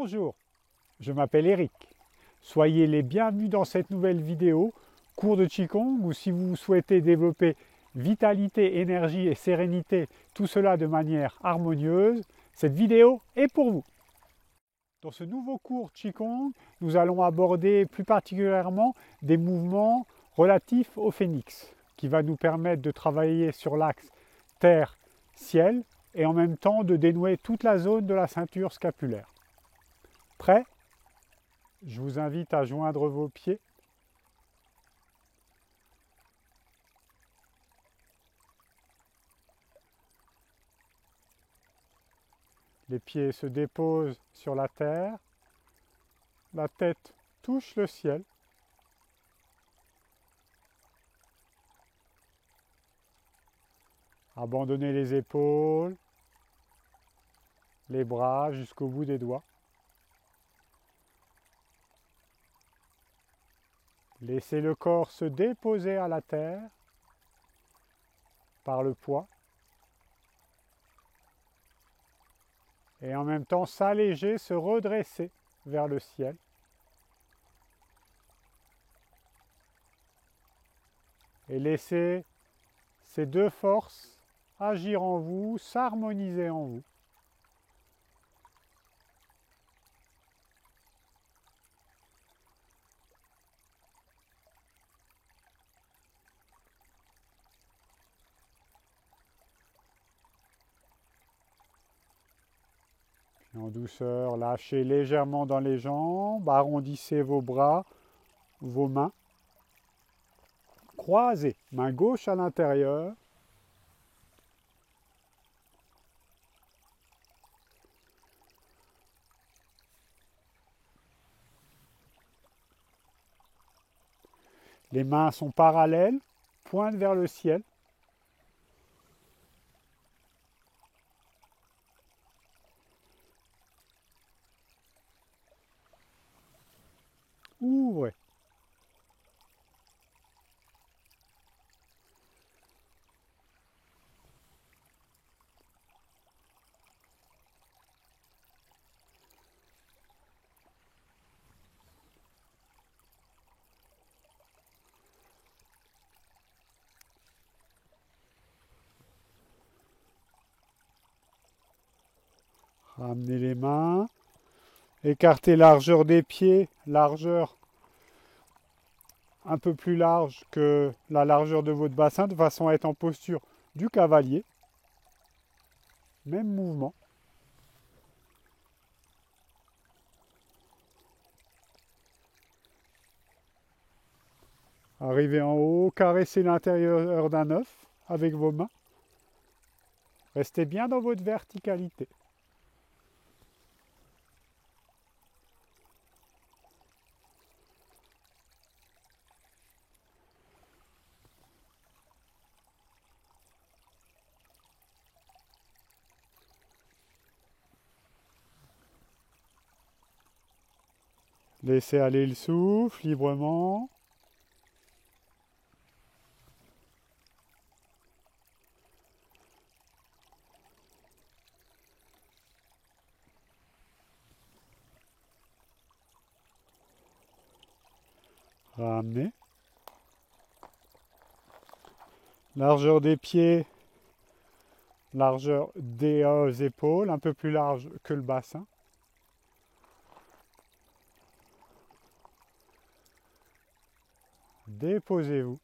Bonjour, je m'appelle Eric. Soyez les bienvenus dans cette nouvelle vidéo, cours de Qigong, ou si vous souhaitez développer vitalité, énergie et sérénité, tout cela de manière harmonieuse, cette vidéo est pour vous. Dans ce nouveau cours Qigong, nous allons aborder plus particulièrement des mouvements relatifs au phénix, qui va nous permettre de travailler sur l'axe terre-ciel et en même temps de dénouer toute la zone de la ceinture scapulaire. Prêt? Je vous invite à joindre vos pieds. Les pieds se déposent sur la terre. La tête touche le ciel. Abandonnez les épaules, les bras jusqu'au bout des doigts. Laissez le corps se déposer à la terre par le poids et en même temps s'alléger, se redresser vers le ciel. Et laissez ces deux forces agir en vous, s'harmoniser en vous. Puis en douceur, lâchez légèrement dans les jambes, arrondissez vos bras, vos mains. Croisez, main gauche à l'intérieur. Les mains sont parallèles, pointent vers le ciel. Ouvrez. Ramenez les mains. Écartez largeur des pieds, largeur un peu plus large que la largeur de votre bassin, de façon à être en posture du cavalier. Même mouvement. Arrivez en haut, caressez l'intérieur d'un œuf avec vos mains. Restez bien dans votre verticalité. Laissez aller le souffle librement. Ramenez. Largeur des pieds, largeur des épaules, un peu plus large que le bassin. Déposez-vous.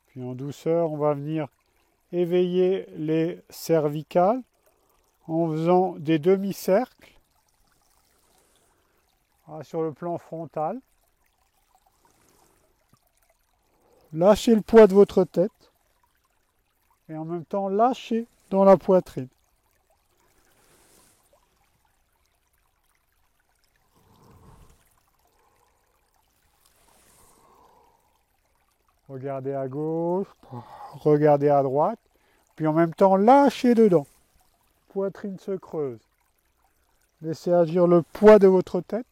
Puis en douceur, on va venir éveiller les cervicales en faisant des demi-cercles sur le plan frontal. Lâchez le poids de votre tête et en même temps lâchez dans la poitrine. Regardez à gauche, regardez à droite, puis en même temps lâchez dedans. Poitrine se creuse. Laissez agir le poids de votre tête.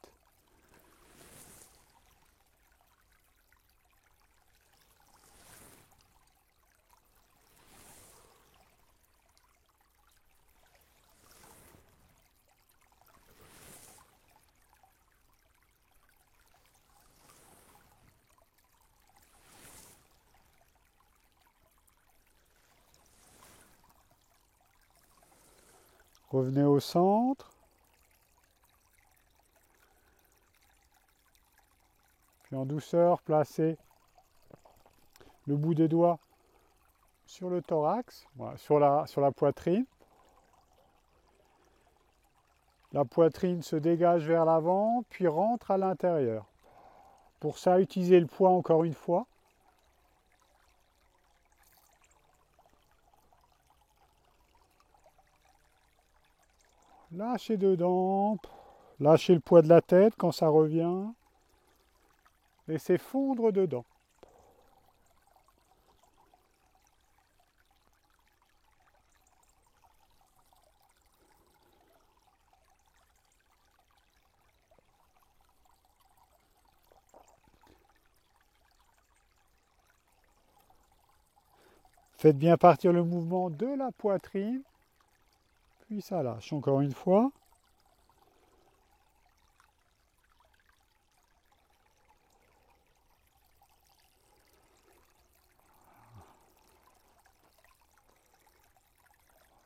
Revenez au centre. Puis en douceur, placez le bout des doigts sur le thorax, voilà, sur la poitrine. La poitrine se dégage vers l'avant, puis rentre à l'intérieur. Pour ça, utilisez le poids encore une fois. Lâchez dedans, lâchez le poids de la tête quand ça revient. Laissez fondre dedans. Faites bien partir le mouvement de la poitrine, puis ça lâche encore une fois.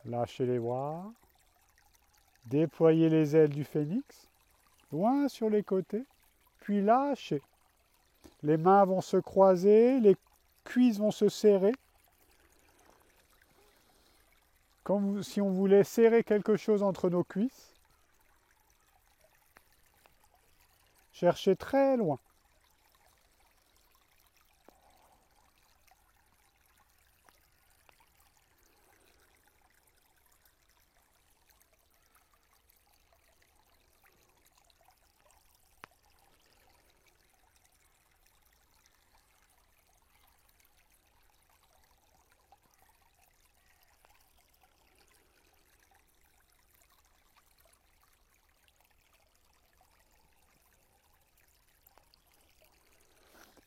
Lâchez les bras. Déployez les ailes du phénix, loin sur les côtés, puis lâchez. Les mains vont se croiser, les cuisses vont se serrer. Comme si on voulait serrer quelque chose entre nos cuisses. Cherchez très loin.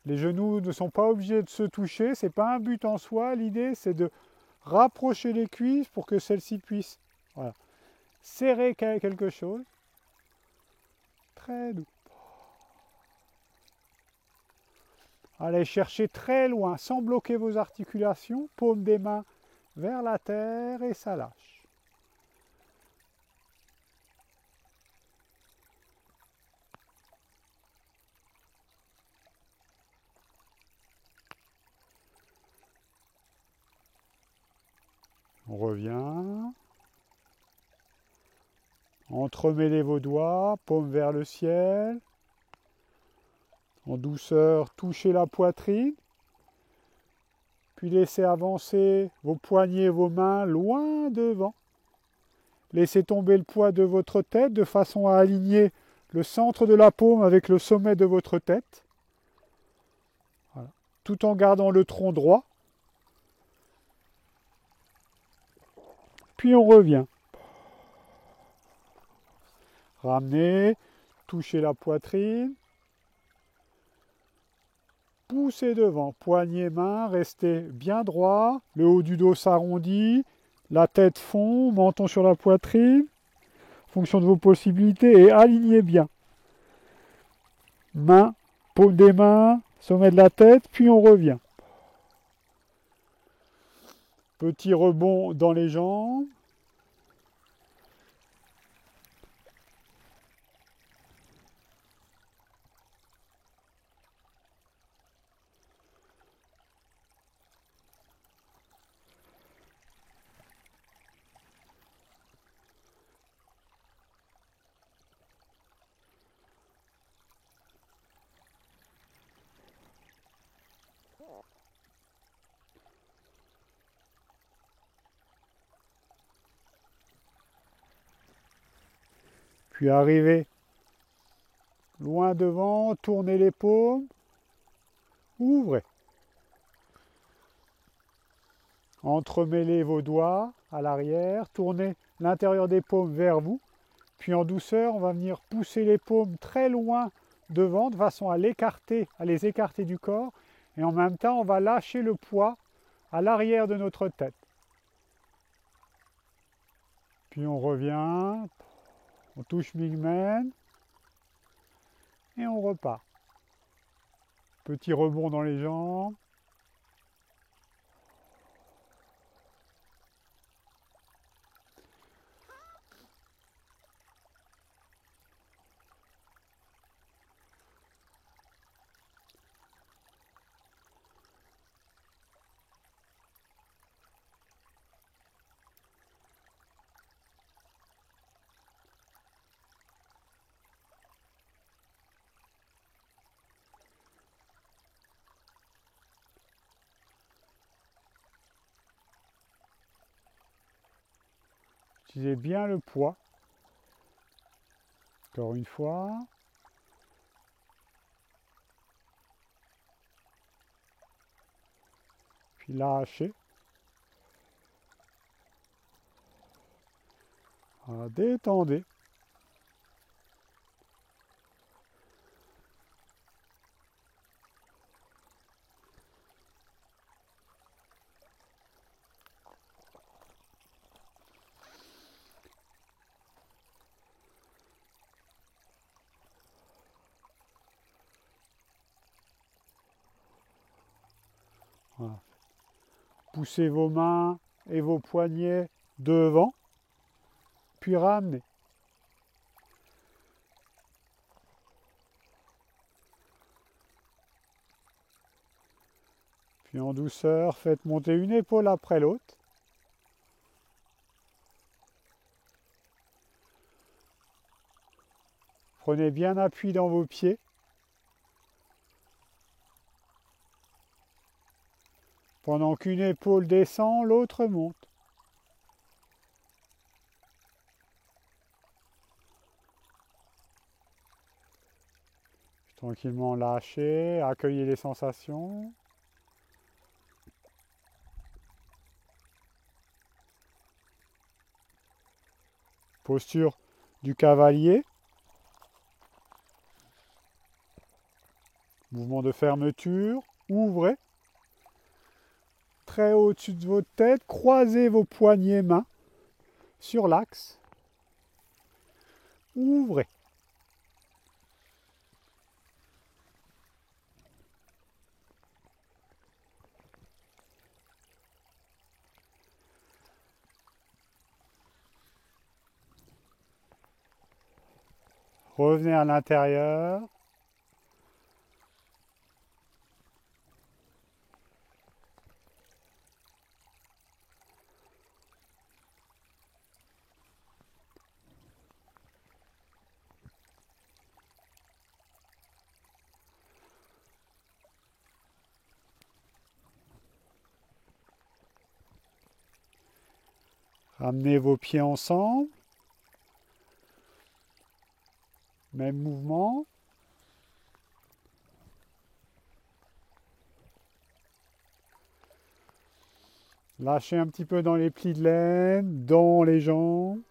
Les genoux ne sont pas obligés de se toucher, ce n'est pas un but en soi. L'idée, c'est de rapprocher les cuisses pour que celles-ci puissent serrer quelque chose. Très doux. Allez chercher très loin, sans bloquer vos articulations. Paume des mains vers la terre et ça lâche. On revient. Entremêlez vos doigts, paume vers le ciel. En douceur, touchez la poitrine. Puis laissez avancer vos poignets et vos mains loin devant. Laissez tomber le poids de votre tête de façon à aligner le centre de la paume avec le sommet de votre tête. Voilà. Tout en gardant le tronc droit. Puis on revient. Ramenez, touchez la poitrine. Poussez devant, poignets, mains, restez bien droit. Le haut du dos s'arrondit. La tête fond, menton sur la poitrine. En fonction de vos possibilités et alignez bien. Mains, paume des mains, sommet de la tête, puis on revient. Petit rebond dans les jambes. Puis arrivez loin devant, tournez les paumes, ouvrez. Entremêlez vos doigts à l'arrière, tournez l'intérieur des paumes vers vous. Puis en douceur, on va venir pousser les paumes très loin devant de façon à les écarter du corps. Et en même temps, on va lâcher le poids à l'arrière de notre tête. Puis on revient, on touche Mingmen et on repart. Petit rebond dans les jambes. Utilisez bien le poids. Encore une fois. Puis lâchez. Voilà, détendez. Voilà. Poussez vos mains et vos poignets devant, puis ramenez. Puis en douceur, faites monter une épaule après l'autre. Prenez bien appui dans vos pieds. Pendant qu'une épaule descend, l'autre monte. Tranquillement lâchez, accueillez les sensations. Posture du cavalier. Mouvement de fermeture, ouvrez. Très haut au-dessus de votre tête, croisez vos poignets mains sur l'axe. Ouvrez. Revenez à l'intérieur. Ramenez vos pieds ensemble. Même mouvement. Lâchez un petit peu dans les plis de laine, dans les jambes.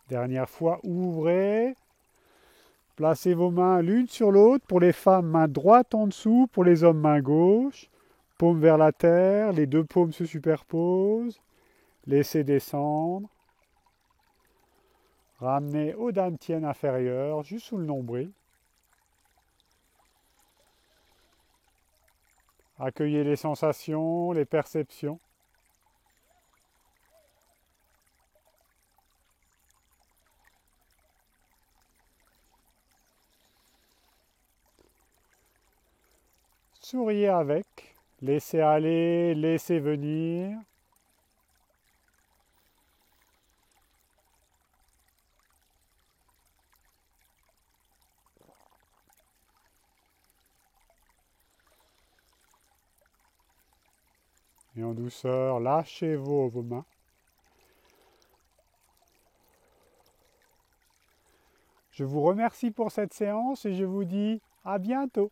Dernière fois, ouvrez. Placez vos mains l'une sur l'autre. Pour les femmes, main droite en dessous. Pour les hommes, main gauche. Paume vers la terre. Les deux paumes se superposent. Laissez descendre. Ramenez au dantian inférieur, juste sous le nombril. Accueillez les sensations, les perceptions. Souriez avec. Laissez aller, laissez venir. Et en douceur, lâchez vos mains. Je vous remercie pour cette séance et je vous dis à bientôt.